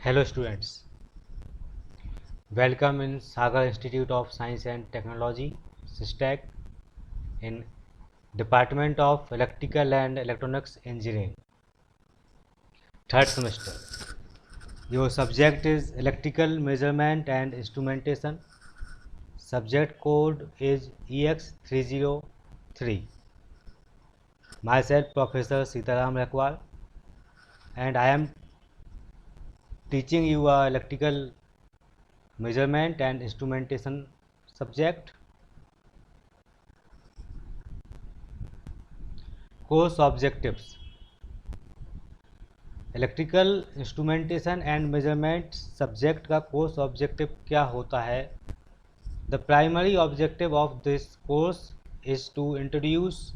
Hello students, welcome in Sagar Institute of Science and Technology, SISTEC, in Department of Electrical and Electronics Engineering, third semester. Your subject is Electrical Measurement and Instrumentation. Subject code is EX303. Myself Professor Sitaram Rakwal, and I am teaching you a electrical measurement and instrumentation subject. Course objectives: electrical instrumentation and measurement subject का course objective क्या होता है? The primary objective of this course is to introduce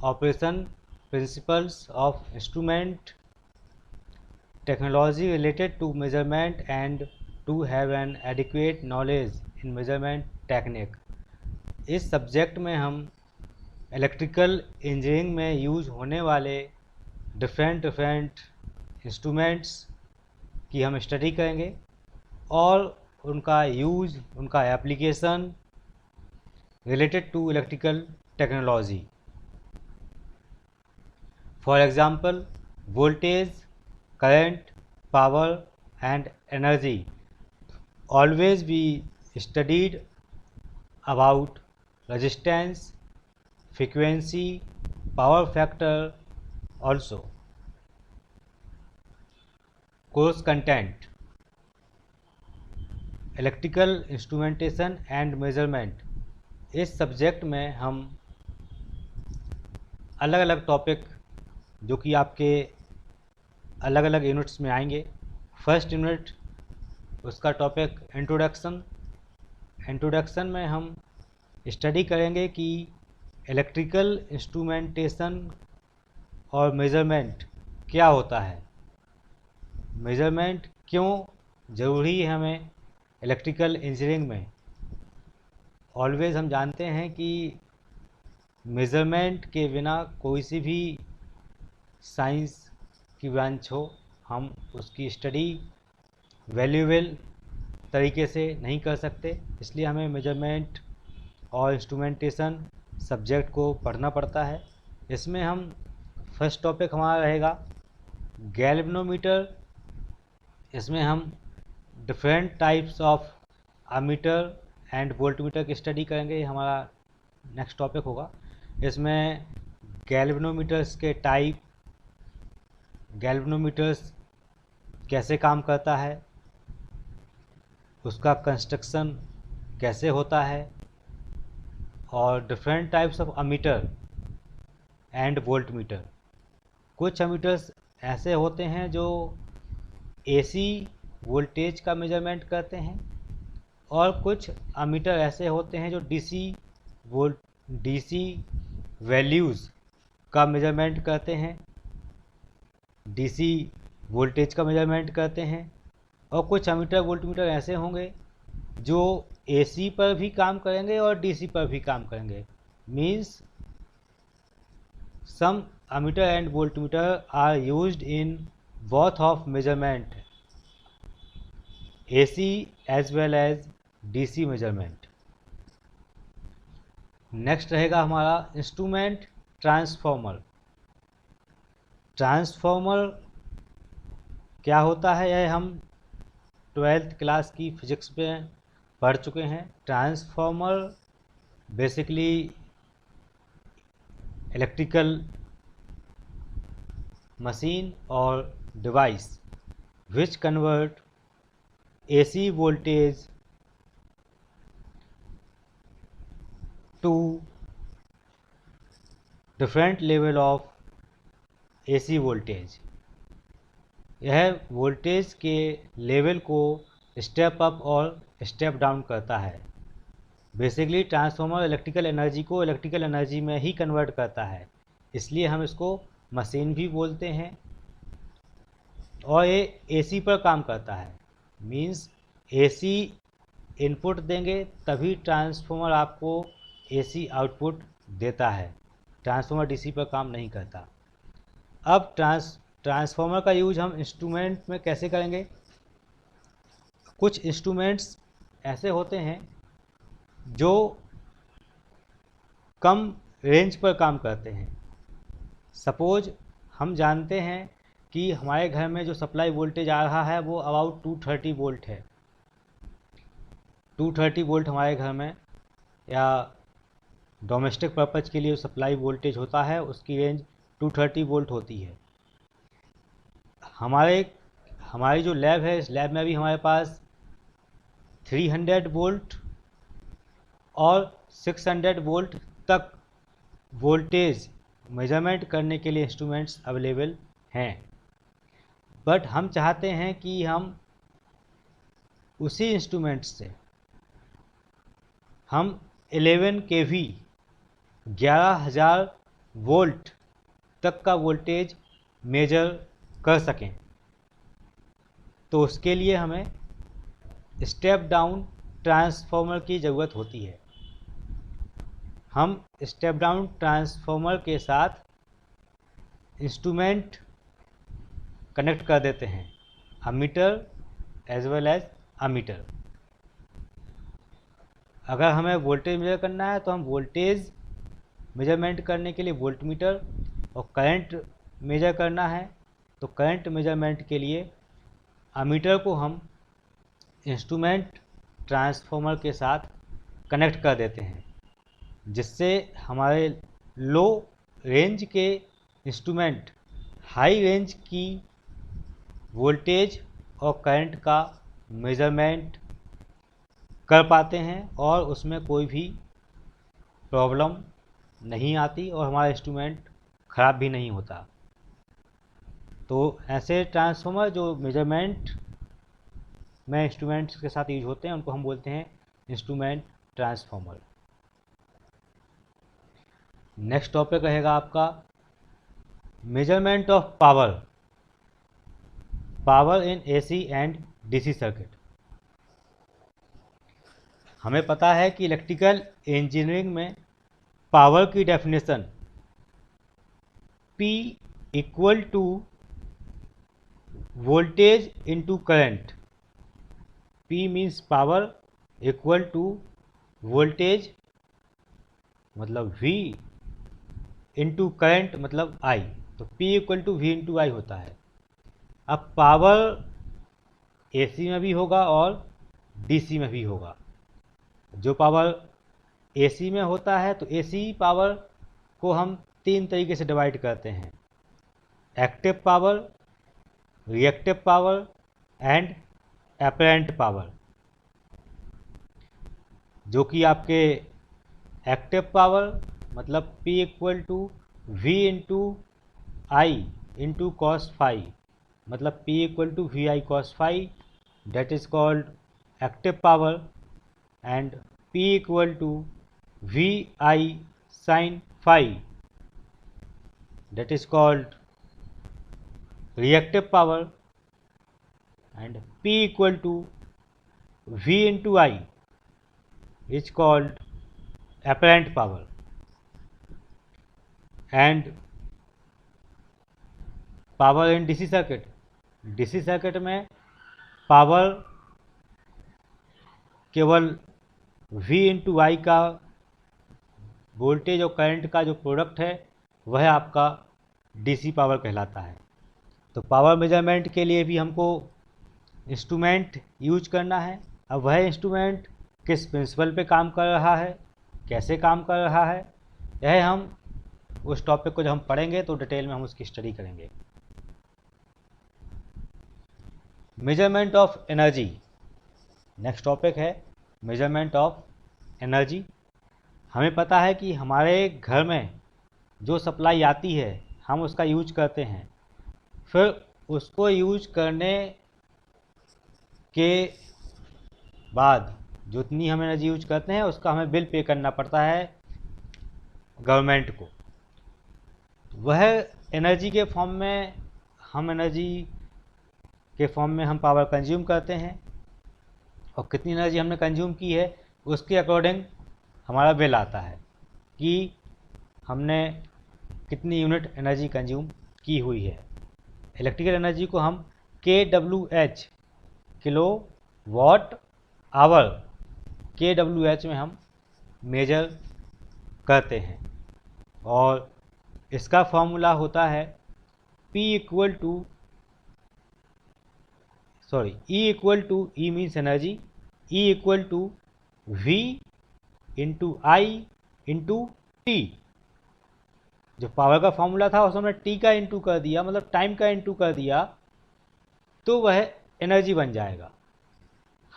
operation principles of instrument technology related to measurement and to have an adequate knowledge in measurement technique. इस subject में हम electrical engineering में use होने वाले different instruments की हम study करेंगे और उनका यूज, उनका application related to electrical technology. For example, voltage, current, power and energy always be studied about resistance, frequency, power factor also. Course content: electrical instrumentation and measurement. इस subject में हम अलग अलग टॉपिक जो कि आपके अलग अलग यूनिट्स में आएंगे। फर्स्ट यूनिट, उसका टॉपिक इंट्रोडक्शन में हम स्टडी करेंगे कि इलेक्ट्रिकल इंस्ट्रूमेंटेशन और मेजरमेंट क्या होता है, मेजरमेंट क्यों ज़रूरी है हमें इलेक्ट्रिकल इंजीनियरिंग में। ऑलवेज हम जानते हैं कि मेजरमेंट के बिना कोई सी भी साइंस की ब्रांच हो, हम उसकी स्टडी वैल्यूएबल तरीके से नहीं कर सकते। इसलिए हमें मेजरमेंट और इंस्ट्रूमेंटेशन सब्जेक्ट को पढ़ना पड़ता है। इसमें हम फर्स्ट टॉपिक हमारा रहेगा गैल्वेनोमीटर। इसमें हम different types of ammeter and voltmeter की स्टडी करेंगे। ये हमारा नेक्स्ट टॉपिक होगा। इसमें गैल्वेनोमीटर्स के टाइप, गैल्वेनोमीटर्स कैसे काम करता है, उसका कंस्ट्रक्शन कैसे होता है, और different types of ammeter and voltmeter. कुछ अमीटर्स ऐसे होते हैं जो एसी वोल्टेज का मेजरमेंट करते हैं और कुछ अमीटर ऐसे होते हैं जो डीसी वैल्यूज़ का मेजरमेंट करते हैं, डीसी वोल्टेज का मेजरमेंट करते हैं। और कुछ अमीटर वोल्टमीटर ऐसे होंगे जो एसी पर भी काम करेंगे और डीसी पर भी काम करेंगे। Means some ammeter and voltmeter are used in both of measurement, AC as well as DC measurement. Next रहेगा हमारा इंस्ट्रूमेंट ट्रांसफॉर्मर। ट्रांसफॉर्मर क्या होता है, यह हम 12th क्लास की फिजिक्स में पढ़ चुके हैं। ट्रांसफॉर्मर बेसिकली इलेक्ट्रिकल मशीन और device which convert AC voltage to different level of AC voltage। यह वोल्टेज के लेवल को स्टेप अप और स्टेप डाउन करता है। बेसिकली ट्रांसफॉर्मर इलेक्ट्रिकल एनर्जी को इलेक्ट्रिकल एनर्जी में ही कन्वर्ट करता है, इसलिए हम इसको मशीन भी बोलते हैं। और ये एसी पर काम करता है। मींस एसी इनपुट देंगे तभी ट्रांसफॉर्मर आपको एसी आउटपुट देता है। ट्रांसफॉर्मर डीसी पर काम नहीं करता। अब ट्रांसफॉर्मर का यूज हम इंस्ट्रूमेंट में कैसे करेंगे? कुछ इंस्ट्रूमेंट्स ऐसे होते हैं जो कम रेंज पर काम करते हैं। सपोज हम जानते हैं कि हमारे घर में जो सप्लाई वोल्टेज आ रहा है वो अबाउट 230 वोल्ट है। 230 वोल्ट हमारे घर में या डोमेस्टिक पर्पज़ के लिए सप्लाई वोल्टेज होता है उसकी रेंज 230 वोल्ट होती है। हमारी जो लैब है, इस लैब में भी हमारे पास 300 वोल्ट और 600 वोल्ट तक वोल्टेज मेजरमेंट करने के लिए इंस्ट्रूमेंट्स अवेलेबल हैं। बट हम चाहते हैं कि हम उसी इंस्ट्रूमेंट्स से हम 11 kV 11,000 वोल्ट तक का वोल्टेज मेजर कर सकें। तो उसके लिए हमें स्टेप डाउन ट्रांसफार्मर की ज़रूरत होती है। हम स्टेप डाउन ट्रांसफार्मर के साथ इंस्ट्रूमेंट कनेक्ट कर देते हैं, ammeter as well as ammeter. अगर हमें वोल्टेज मेजर करना है तो हम वोल्टेज मेजरमेंट करने के लिए वोल्टमीटर, और करंट मेजर करना है तो करंट मेजरमेंट के लिए अमीटर को हम इंस्ट्रूमेंट ट्रांसफार्मर के साथ कनेक्ट कर देते हैं, जिससे हमारे लो रेंज के इंस्ट्रूमेंट हाई रेंज की वोल्टेज और करंट का मेजरमेंट कर पाते हैं और उसमें कोई भी प्रॉब्लम नहीं आती और हमारा इंस्ट्रूमेंट ख़राब भी नहीं होता। तो ऐसे ट्रांसफार्मर जो मेजरमेंट में इंस्ट्रूमेंट्स के साथ यूज होते हैं उनको हम बोलते हैं इंस्ट्रूमेंट ट्रांसफार्मर। नेक्स्ट टॉपिक रहेगा आपका measurement of power in AC and DC circuit. हमें पता है कि इलेक्ट्रिकल इंजीनियरिंग में पावर की definition P equal to voltage into current. P means power, equal to voltage मतलब V इंटू करंट मतलब I। तो P equal to V into I होता है। अब पावर AC में भी होगा और DC में भी होगा। जो पावर AC में होता है तो AC पावर को हम 3 तरीके से डिवाइड करते हैं, active power, reactive power and apparent power. जो कि आपके एक्टिव पावर मतलब P equal to V into I into cos phi, मतलब P equal to V I cos phi, that is called active power, and P equal to V I sine phi, that is called reactive power, and P equal to V into I is called apparent power। and power in DC circuit, DC circuit में power केवल V into I का voltage और current का जो product है वह आपका DC power कहलाता है। तो पावर मेजरमेंट के लिए भी हमको इंस्ट्रूमेंट यूज करना है। अब वह इंस्ट्रूमेंट किस प्रिंसिपल पे काम कर रहा है, कैसे काम कर रहा है, यह हम उस टॉपिक को जब हम पढ़ेंगे तो डिटेल में हम उसकी स्टडी करेंगे। Measurement of energy, next topic है मेजरमेंट ऑफ एनर्जी। हमें पता है कि हमारे घर में जो सप्लाई आती है हम उसका यूज करते हैं, फिर उसको यूज करने के बाद जितनी हम एनर्जी यूज करते हैं उसका हमें बिल पे करना पड़ता है गवर्नमेंट को। वह एनर्जी के फॉर्म में हम पावर कंज्यूम करते हैं और कितनी एनर्जी हमने कंज्यूम की है उसके अकॉर्डिंग हमारा बिल आता है कि हमने कितनी यूनिट एनर्जी कंज्यूम की हुई है। इलेक्ट्रिकल एनर्जी को हम kWh kilo watt hour kWh में हम मेजर करते हैं। और इसका फॉर्मूला होता है E equal to E means energy, E equal to V into I into T. जो पावर का फॉर्मूला था उसमें हमने टी का इंटू कर दिया, मतलब टाइम का इंटू कर दिया, तो वह एनर्जी बन जाएगा।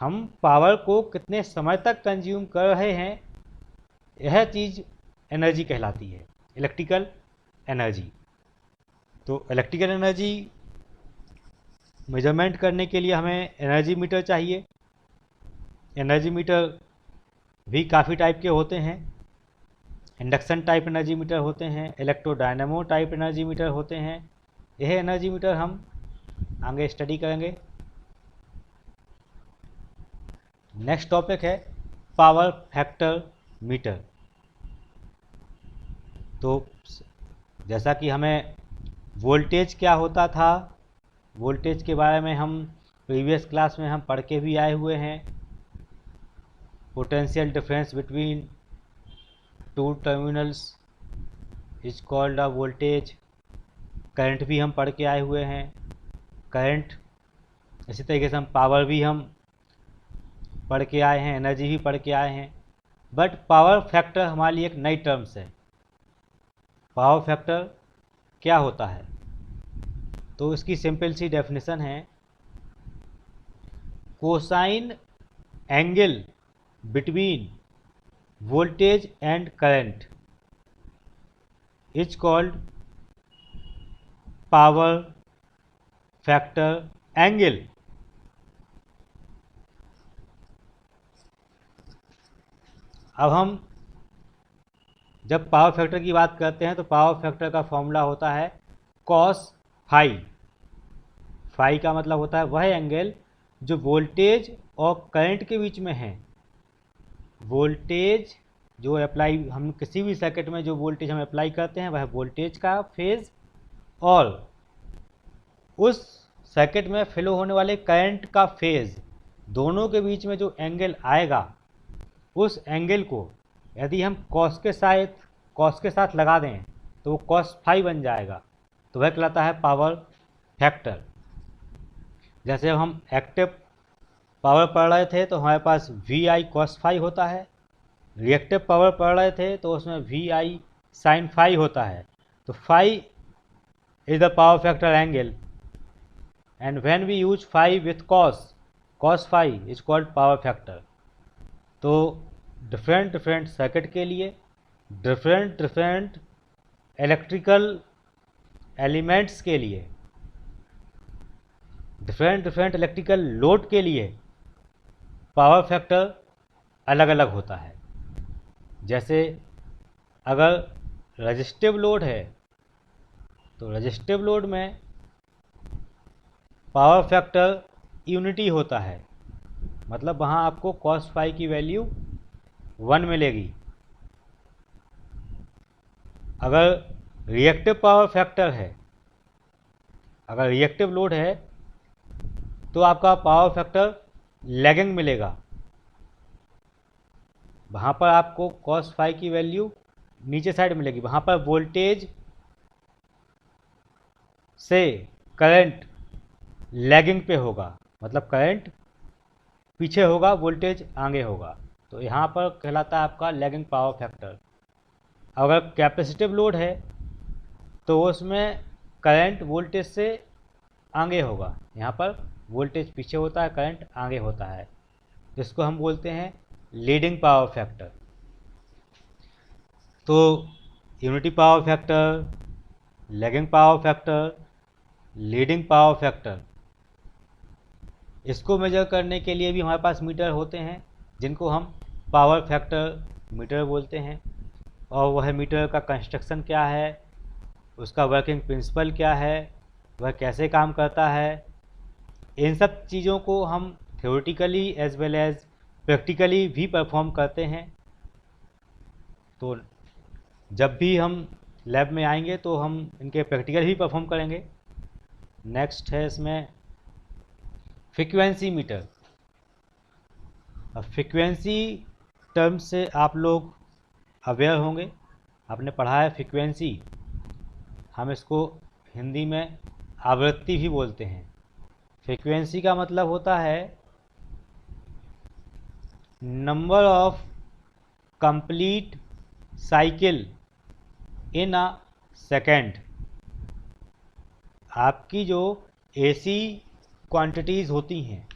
हम पावर को कितने समय तक कंज्यूम कर रहे हैं, यह चीज़ एनर्जी कहलाती है, इलेक्ट्रिकल एनर्जी। तो इलेक्ट्रिकल एनर्जी मेजरमेंट करने के लिए हमें एनर्जी मीटर चाहिए। एनर्जी मीटर भी काफ़ी टाइप के होते हैं। इंडक्शन टाइप एनर्जी मीटर होते हैं, इलेक्ट्रोडायनेमो टाइप एनर्जी मीटर होते हैं। यह एनर्जी मीटर हम आगे स्टडी करेंगे। नेक्स्ट टॉपिक है पावर फैक्टर मीटर। तो जैसा कि हमें वोल्टेज क्या होता था, वोल्टेज के बारे में हम प्रीवियस क्लास में हम पढ़ के भी आए हुए हैं। Potential difference between two terminals is called a voltage. Current भी हम पढ़ के आए हुए हैं। करंट इसी तरीके से हम पावर भी हम पढ़ के आए हैं, एनर्जी भी पढ़ के आए हैं। बट पावर फैक्टर हमारे लिए एक नई टर्म्स है। पावर फैक्टर क्या होता है, तो इसकी सिंपल सी डेफिनेशन है, cosine angle between voltage and current is called power factor angle. अब हम जब पावर फैक्टर की बात करते हैं तो पावर फैक्टर का फॉर्मूला होता है कॉस फाई। फाई का मतलब होता है वह एंगल जो वोल्टेज और करंट के बीच में है। वोल्टेज जो अप्लाई, हम किसी भी सर्किट में जो वोल्टेज हम अप्लाई करते हैं वह वोल्टेज का फेज, और उस सर्किट में फ्लो होने वाले करंट का फेज, दोनों के बीच में जो एंगल आएगा, उस एंगल को यदि हम कॉस के साथ लगा दें तो वो कॉस फाई बन जाएगा। तो वह कहलाता है पावर फैक्टर। जैसे हम एक्टिव पावर पढ़ रहे थे तो हमारे पास वी आई कॉस फाई होता है। रिएक्टिव पावर पढ़ रहे थे तो उसमें वी आई साइन फाई होता है। तो phi is the power factor angle, and when we use phi with cos phi is called power factor. तो डिफरेंट सर्किट के लिए, डिफरेंट इलेक्ट्रिकल एलिमेंट्स के लिए, डिफरेंट इलेक्ट्रिकल लोड के लिए पावर फैक्टर अलग अलग होता है। जैसे अगर रेजिस्टिव लोड है तो रेजिस्टिव लोड में पावर फैक्टर यूनिटी होता है, मतलब वहाँ आपको कॉस फाई की वैल्यू 1 मिलेगी। अगर रिएक्टिव पावर फैक्टर है, अगर रिएक्टिव लोड है तो आपका पावर फैक्टर लैगिंग मिलेगा। वहाँ पर आपको कॉस फाई की वैल्यू नीचे साइड मिलेगी। वहाँ पर वोल्टेज से करंट लैगिंग पे होगा, मतलब करंट पीछे होगा, वोल्टेज आगे होगा। तो यहाँ पर कहलाता है आपका लैगिंग पावर फैक्टर। अगर कैपेसिटिव लोड है तो उसमें करंट वोल्टेज से आगे होगा। यहाँ पर वोल्टेज पीछे होता है, करंट आगे होता है, जिसको हम बोलते हैं लीडिंग पावर फैक्टर। तो unity power factor, lagging power factor, leading power factor, इसको मेजर करने के लिए भी हमारे पास मीटर होते हैं, जिनको हम पावर फैक्टर मीटर बोलते हैं। और वह मीटर का कंस्ट्रक्शन क्या है, उसका वर्किंग प्रिंसिपल क्या है, वह कैसे काम करता है, इन सब चीज़ों को हम theoretically as well as practically भी परफॉर्म करते हैं। तो जब भी हम लैब में आएंगे तो हम इनके प्रैक्टिकल ही परफॉर्म करेंगे। नेक्स्ट है इसमें फ्रीक्वेंसी मीटर। अब फ्रीक्वेंसी टर्म से आप लोग अवेयर होंगे, आपने पढ़ा है फ्रीक्वेंसी, हम इसको हिंदी में आवृत्ति भी बोलते हैं। फ्रीक्वेंसी का मतलब होता है number of complete cycle in a second. आपकी जो एसी क्वांटिटीज़ होती हैं,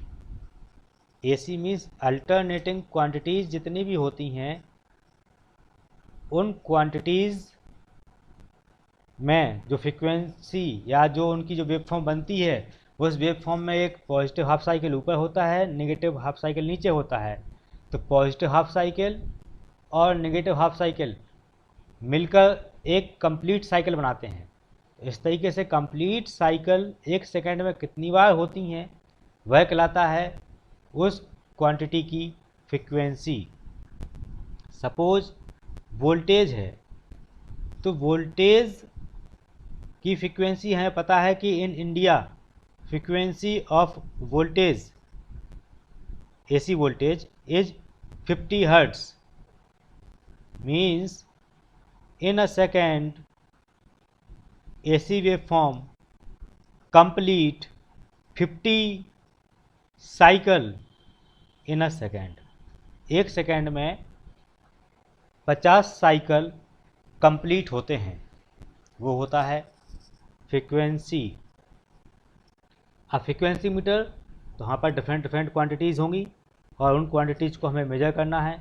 एसी मीन्स अल्टरनेटिंग क्वांटिटीज़ जितनी भी होती हैं, उन क्वांटिटीज़ में जो फ्रीक्वेंसी या जो उनकी जो वेव फॉर्म बनती है, उस वेव फॉर्म में एक पॉजिटिव हाफ साइकिल ऊपर होता है, नेगेटिव हाफ साइकिल नीचे होता है। तो पॉजिटिव हाफ साइकिल और नेगेटिव हाफ साइकिल मिलकर एक कंप्लीट साइकिल बनाते हैं। इस तरीके से कंप्लीट साइकिल एक सेकंड में कितनी बार होती हैं, वह कहलाता है उस क्वांटिटी की फ्रीक्वेंसी। सपोज वोल्टेज है, तो वोल्टेज की फ्रीक्वेंसी हमें पता है कि in India frequency of voltage, AC voltage is 50 hertz, means in a second AC waveform complete 50 cycle in a second। एक सेकेंड में 50 साइकिल कंप्लीट होते हैं, वो होता है फ्रीक्वेंसी। अब फ्रीक्वेंसी मीटर, तो वहाँ पर डिफरेंट डिफरेंट क्वांटिटीज़ होंगी और उन क्वांटिटीज़ को हमें मेजर करना है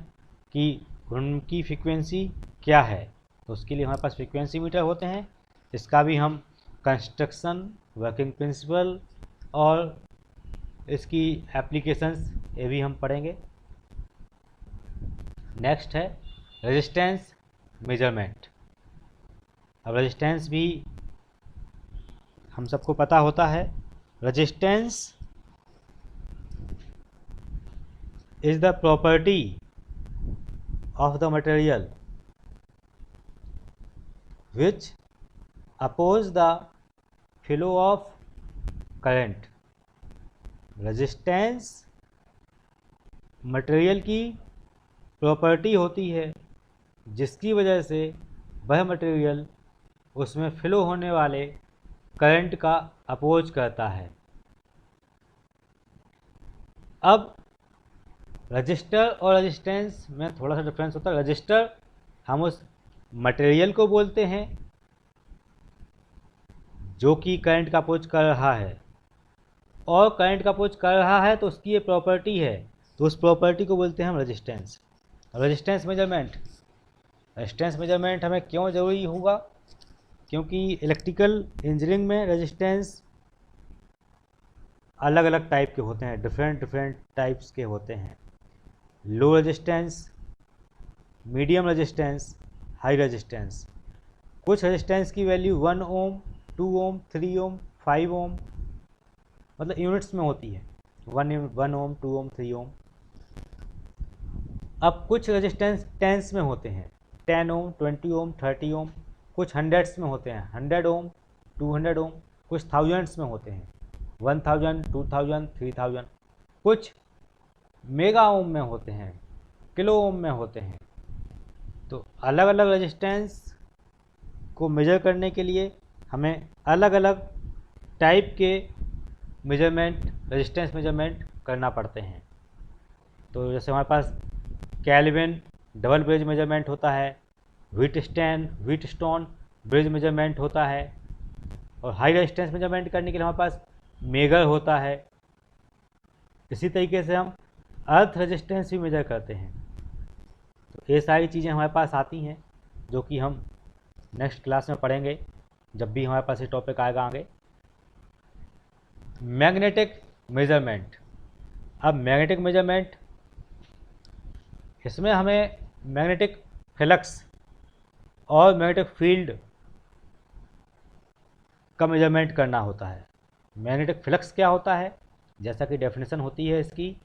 कि उनकी फ्रीक्वेंसी क्या है। तो उसके लिए हमारे पास फ्रीक्वेंसी मीटर होते हैं। इसका भी हम कंस्ट्रक्शन, वर्किंग प्रिंसिपल और इसकी एप्लीकेशंस ये भी हम पढ़ेंगे। नेक्स्ट है रेजिस्टेंस मेजरमेंट। अब रेजिस्टेंस भी हम सबको पता होता है। Resistance is the property of the material which oppose the flow of current। Resistance material की प्रॉपर्टी होती है जिसकी वजह से वह मटेरियल उसमें फ्लो होने वाले करंट का अपोज करता है। अब रजिस्टर और रेजिस्टेंस में थोड़ा सा डिफरेंस होता है। रजिस्टर हम उस मटेरियल को बोलते हैं जो कि करंट का अपोज कर रहा है, और करंट का अपोज कर रहा है तो उसकी ये प्रॉपर्टी है, तो उस प्रॉपर्टी को बोलते हैं हम रेजिस्टेंस। रेजिस्टेंस मेजरमेंट हमें क्यों ज़रूरी होगा? क्योंकि इलेक्ट्रिकल इंजीनियरिंग में रेजिस्टेंस अलग अलग टाइप के होते हैं, डिफरेंट टाइप्स के होते हैं। Low resistance, medium resistance, high resistance. कुछ रेजिस्टेंस की वैल्यू 1 ओम, 2 ओम, 3 ओम, 5 ओम, मतलब यूनिट्स में होती है, 1 ओम, 2 ओम, 3 ओम। अब कुछ रेजिस्टेंस टेंस में होते हैं, 10 ओम, 20 ओम, 30 ओम। कुछ हंड्रेड्स में होते हैं, 100 ओम, 200 ओम। कुछ थाउजेंड्स में होते हैं, 1000, 2000, 3000। कुछ मेगा ओम में होते हैं, किलो ओम में होते हैं। तो अलग अलग रेजिस्टेंस को मेजर करने के लिए हमें अलग अलग टाइप के मेजरमेंट, रेजिस्टेंस मेजरमेंट करना पड़ते हैं। तो जैसे हमारे पास केल्विन डबल ब्रिज मेजरमेंट होता है, व्हीटस्टोन ब्रिज मेजरमेंट होता है, और हाई रेजिस्टेंस मेजरमेंट करने के लिए हमारे पास मेगर होता है। इसी तरीके से हम अर्थ रेजिस्टेंस भी मेजर करते हैं। तो ये सारी चीज़ें हमारे पास आती हैं जो कि हम नेक्स्ट क्लास में पढ़ेंगे जब भी हमारे पास ये टॉपिक आएगा आगे। Magnetic measurement. अब मैग्नेटिक मेजरमेंट, इसमें हमें मैग्नेटिक फ्लक्स और मैग्नेटिक फील्ड का मेजरमेंट करना होता है। मैग्नेटिक फ्लक्स क्या होता है? जैसा कि डेफिनेशन होती है इसकी,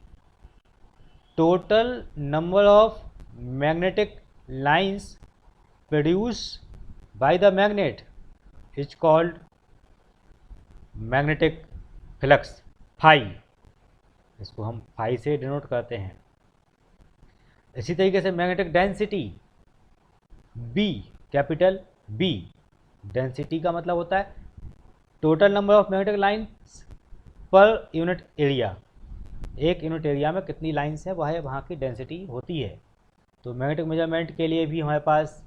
total number of magnetic lines produce by the magnet is called magnetic flux, phi. इसको हम फाई से डिनोट करते हैं। इसी तरीके से magnetic density B, capital B, density का मतलब होता है total number of magnetic lines per unit area, एक यूनिट एरिया में कितनी लाइन्स है वह वहाँ की डेंसिटी होती है। तो मैग्नेटिक मेजरमेंट के लिए भी हमारे पास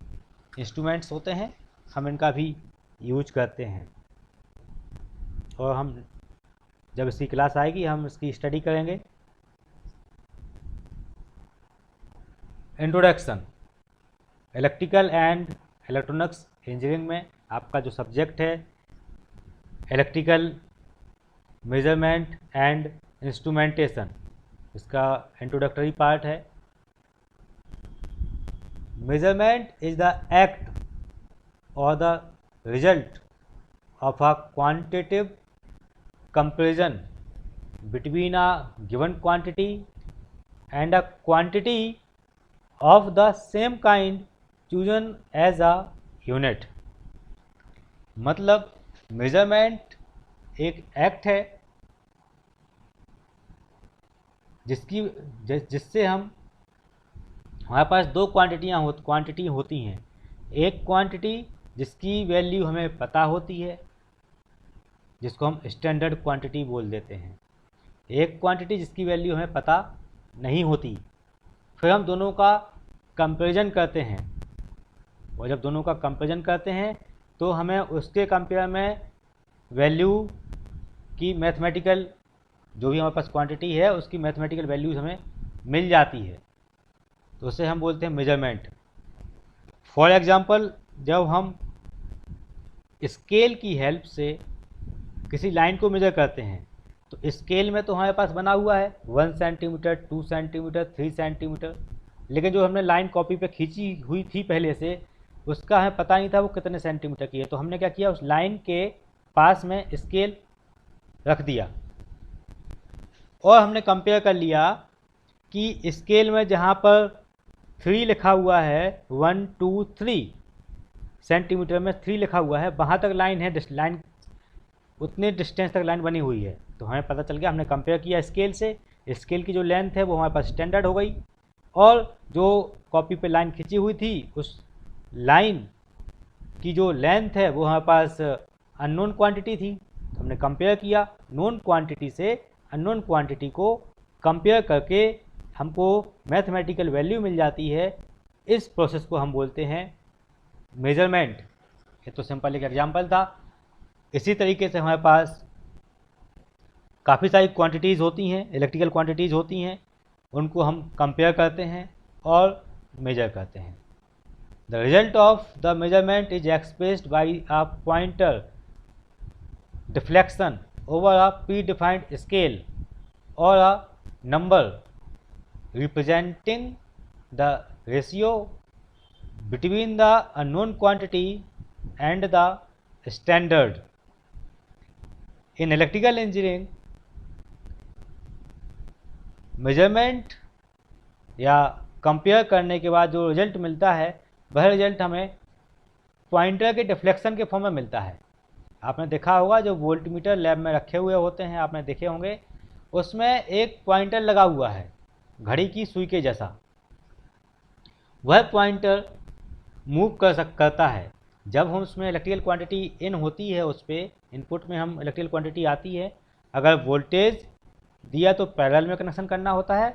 इंस्ट्रूमेंट्स होते हैं, हम इनका भी यूज करते हैं और हम जब इसकी क्लास आएगी हम इसकी स्टडी करेंगे। Introduction, electrical and electronics engineering में आपका जो सब्जेक्ट है इलेक्ट्रिकल मेजरमेंट एंड इंस्ट्रूमेंटेशन, इसका इंट्रोडक्टरी पार्ट है। Measurement is the act or the result of a quantitative comparison between a given quantity and a quantity of the same kind chosen as a unit। मतलब measurement एक act है जिससे हमारे पास दो quantity होती हैं। एक क्वांटिटी जिसकी वैल्यू हमें पता होती है, जिसको हम स्टैंडर्ड क्वांटिटी बोल देते हैं। एक क्वांटिटी जिसकी वैल्यू हमें पता नहीं होती, फिर हम दोनों का कंपैरिजन करते हैं और जब दोनों का कंपैरिजन करते हैं तो हमें उसके कंपेयर में वैल्यू की मैथमेटिकल, जो भी हमारे पास क्वांटिटी है उसकी मैथमेटिकल वैल्यूज हमें मिल जाती है, तो उसे हम बोलते हैं मेजरमेंट। फॉर एग्जाम्पल, जब हम स्केल की हेल्प से किसी लाइन को मेजर करते हैं तो स्केल में तो हमारे पास बना हुआ है 1 सेंटीमीटर, 2 सेंटीमीटर, 3 सेंटीमीटर, लेकिन जो हमने लाइन कॉपी पे खींची हुई थी पहले से उसका हमें पता नहीं था वो कितने सेंटीमीटर की है। तो हमने क्या किया, उस लाइन के पास में स्केल रख दिया और हमने कंपेयर कर लिया कि स्केल में जहाँ पर 3 लिखा हुआ है, 1 2 3 सेंटीमीटर में 3 लिखा हुआ है, वहाँ तक लाइन है, लाइन उतने डिस्टेंस तक लाइन बनी हुई है। तो हमें पता चल गया, हमने कंपेयर किया स्केल से, स्केल की जो लेंथ है वो हमारे पास स्टैंडर्ड हो गई और जो कॉपी पे लाइन खींची हुई थी उस लाइन की जो लेंथ है वो हमारे पास अननोन क्वांटिटी थी। तो हमने कंपेयर किया, नोन क्वांटिटी से अननोन क्वांटिटी को कंपेयर करके हमको मैथमेटिकल वैल्यू मिल जाती है। इस प्रोसेस को हम बोलते हैं मेजरमेंट। ये तो सिंपल एक एग्जांपल था। इसी तरीके से हमारे पास काफ़ी सारी क्वांटिटीज़ होती हैं, इलेक्ट्रिकल क्वांटिटीज़ होती हैं, उनको हम कंपेयर करते हैं और मेजर करते हैं। The result of the measurement is expressed by a pointer deflection over a predefined scale और a number representing the ratio between the unknown quantity and the standard। In electrical engineering, measurement या compare करने के बाद जो result मिलता है वह result हमें पॉइंटर के डिफ्लेक्शन के फॉर्म में मिलता है। आपने देखा होगा जो वोल्टमीटर लैब में रखे हुए होते हैं, आपने देखे होंगे, उसमें एक पॉइंटर लगा हुआ है घड़ी की सुई के जैसा। वह पॉइंटर मूव करता है। जब हम उसमें इलेक्ट्रिकल क्वांटिटी इन होती है, उस पर इनपुट में हम इलेक्ट्रिकल क्वांटिटी आती है, अगर वोल्टेज दिया तो पैरेलल में कनेक्शन करना होता है,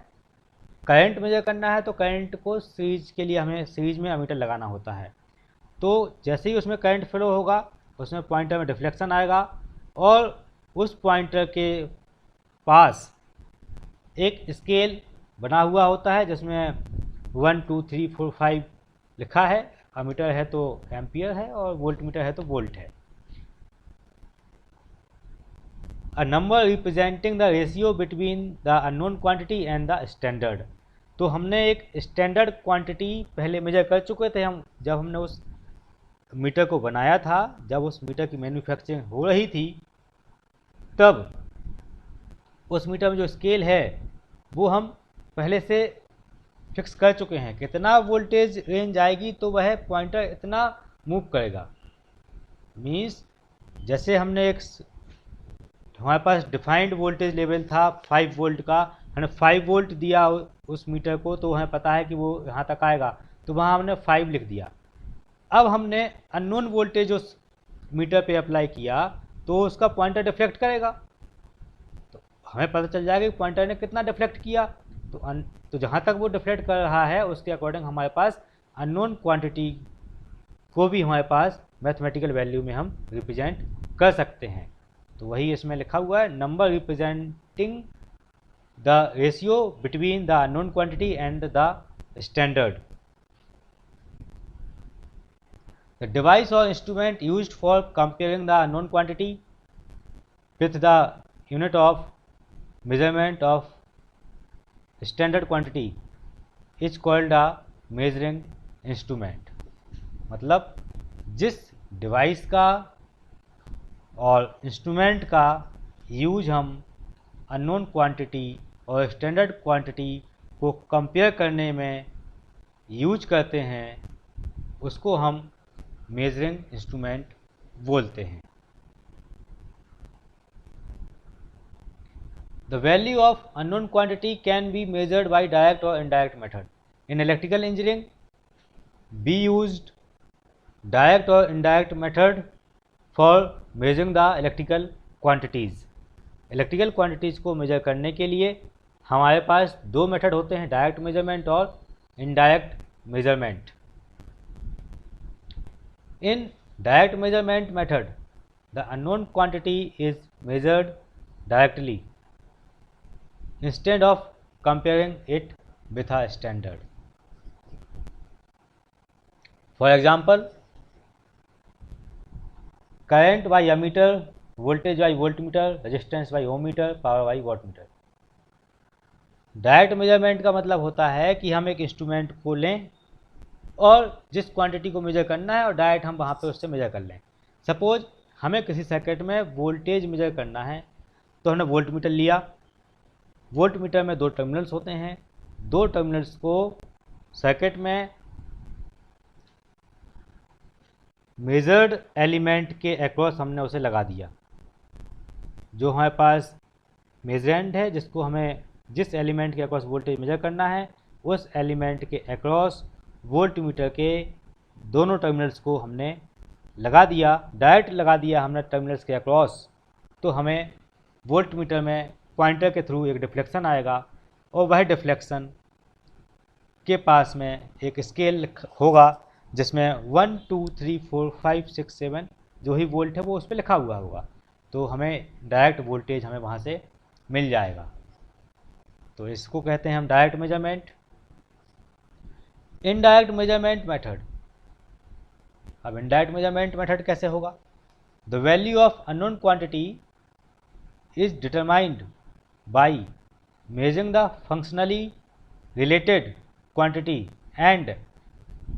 करंट मेजर करना है तो करंट को सीरीज के लिए हमें सीरीज में एमीटर लगाना होता है। तो जैसे ही उसमें करंट फ्लो होगा उसमें पॉइंटर में डिफ्लेक्शन आएगा और उस पॉइंटर के पास एक स्केल बना हुआ होता है जिसमें 1 2 3 4 5 लिखा है। अमीटर है तो एम्पियर है और वोल्टमीटर है तो वोल्ट है। A number representing the ratio between the unknown quantity and the standard. तो हमने एक स्टैंडर्ड क्वांटिटी पहले मेजर कर चुके थे हम, जब हमने उस मीटर को बनाया था, जब उस मीटर की मैन्युफैक्चरिंग हो रही थी, तब उस मीटर में जो स्केल है वो हम पहले से फिक्स कर चुके हैं, कितना वोल्टेज रेंज आएगी तो वह पॉइंटर इतना मूव करेगा। मीन्स जैसे हमने हमारे पास डिफाइंड वोल्टेज लेवल था 5 वोल्ट का, हमने 5 वोल्ट दिया उस मीटर को, तो हमें पता है कि वो यहाँ तक आएगा, तो वहाँ हमने 5 लिख दिया। अब हमने अननोन वोल्टेज उस मीटर पे अप्लाई किया तो उसका पॉइंटर डिफ्लेक्ट करेगा, तो हमें पता चल जाएगा कि पॉइंटर ने कितना डिफ्लेक्ट किया। तो जहाँ तक वो डिफ्लेक्ट कर रहा है उसके अकॉर्डिंग हमारे पास अननोन क्वांटिटी को भी हमारे पास मैथमेटिकल वैल्यू में हम रिप्रेजेंट कर सकते हैं। तो वही इसमें लिखा हुआ है, number representing the ratio between the unknown quantity and the standard. The device or instrument used for comparing the unknown quantity with the unit of measurement of standard quantity is called a measuring instrument। मतलब जिस device का और instrument का use हम unknown quantity और standard quantity को compare करने में यूज करते हैं उसको हम मेजरिंग इंस्ट्रूमेंट बोलते हैं। The value of unknown quantity can be measured by direct और indirect method. In electrical engineering be used direct और indirect method for measuring the electrical quantities. Electrical quantities को मेजर करने के लिए हमारे पास दो मेथड होते हैं, डायरेक्ट मेजरमेंट और indirect measurement. In direct measurement method, the unknown quantity is measured directly instead of comparing it with a standard. For example, current by ammeter, voltage by voltmeter, resistance by ohmmeter, power by wattmeter। Direct measurement का मतलब होता है कि हम एक instrument को लें और जिस क्वांटिटी को मेजर करना है और डायरेक्ट हम वहाँ पे उससे मेजर कर लें। सपोज हमें किसी सर्किट में वोल्टेज मेजर करना है तो हमने वोल्ट मीटर लिया। वोल्ट मीटर में दो टर्मिनल्स होते हैं, दो टर्मिनल्स को सर्किट में मेजर्ड एलिमेंट के अक्रॉस हमने उसे लगा दिया। जो हमारे पास मेजरेंड है, जिसको हमें जिस एलिमेंट के अक्रॉस वोल्टेज मेजर करना है, उस एलिमेंट के अक्रॉस वोल्ट मीटर के दोनों टर्मिनल्स को हमने लगा दिया, डायरेक्ट लगा दिया हमने टर्मिनल्स के अक्रॉस, तो हमें वोल्ट मीटर में पॉइंटर के थ्रू एक डिफ्लेक्शन आएगा और वह डिफ्लेक्शन के पास में एक स्केल होगा जिसमें 1 2 3 4 5 6 7 जो ही वोल्ट है वो उस पर लिखा हुआ होगा, तो हमें डायरेक्ट वोल्टेज हमें वहाँ से मिल जाएगा। तो इसको कहते हैं हम direct measurement. Indirect measurement method. अब इनडायरेक्ट मेजरमेंट मेथड कैसे होगा? The value of unknown quantity is determined by measuring the functionally related quantity and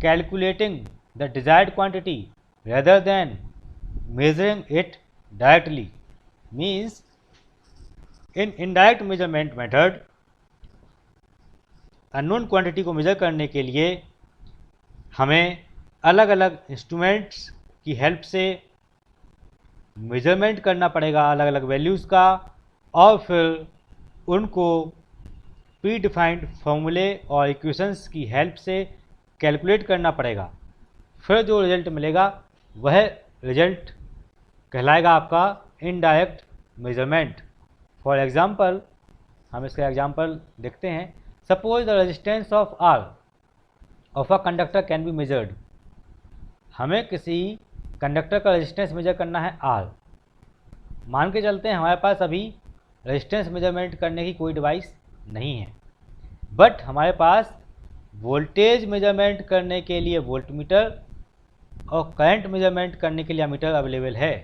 calculating the desired quantity rather than measuring it directly. Means in indirect measurement method unknown quantity को measure करने के लिए हमें अलग अलग instruments की help से measurement करना पड़ेगा अलग अलग वैल्यूज़ का, और फिर उनको प्री डिफाइंड फॉर्मूले और इक्वेशंस की हेल्प से कैलकुलेट करना पड़ेगा। फिर जो रिजल्ट मिलेगा वह रिजल्ट कहलाएगा आपका इनडायरेक्ट मेजरमेंट। फॉर एग्जांपल हम इसका एग्जांपल देखते हैं। Suppose the resistance of R of a conductor can be measured. हमें किसी कंडक्टर का रेजिस्टेंस मेजर करना है आर। मान के चलते हैं हमारे पास अभी रेजिस्टेंस मेजरमेंट करने की कोई डिवाइस नहीं है, बट हमारे पास वोल्टेज मेजरमेंट करने के लिए वोल्टमीटर और करंट मेजरमेंट करने के लिए एमीटर अवेलेबल है।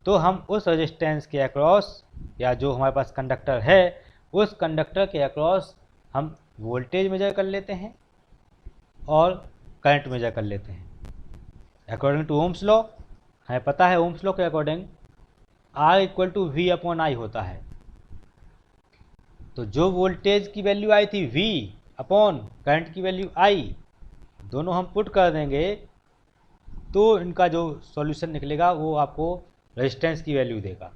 तो हम उस रेजिस्टेंस के अक्रॉस या जो हमारे पास कंडक्टर है उस कंडक्टर के अक्रॉस हम वोल्टेज मेजर कर लेते हैं और करंट मेजर कर लेते हैं। अकॉर्डिंग टू ओम्स लॉ, हमें पता है ओम्स लॉ के according R equal to V upon I होता है। तो जो वोल्टेज की वैल्यू आई थी V अपॉन करंट की वैल्यू I, दोनों हम पुट कर देंगे तो इनका जो सॉल्यूशन निकलेगा वो आपको रेजिस्टेंस की वैल्यू देगा।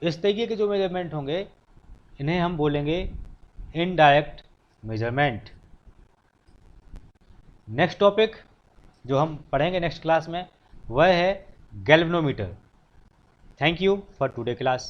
इस तरीके के जो मेजरमेंट होंगे इन्हें हम बोलेंगे इनडायरेक्ट मेजरमेंट। नेक्स्ट टॉपिक जो हम पढ़ेंगे नेक्स्ट क्लास में वह है galvanometer. Thank you for today class.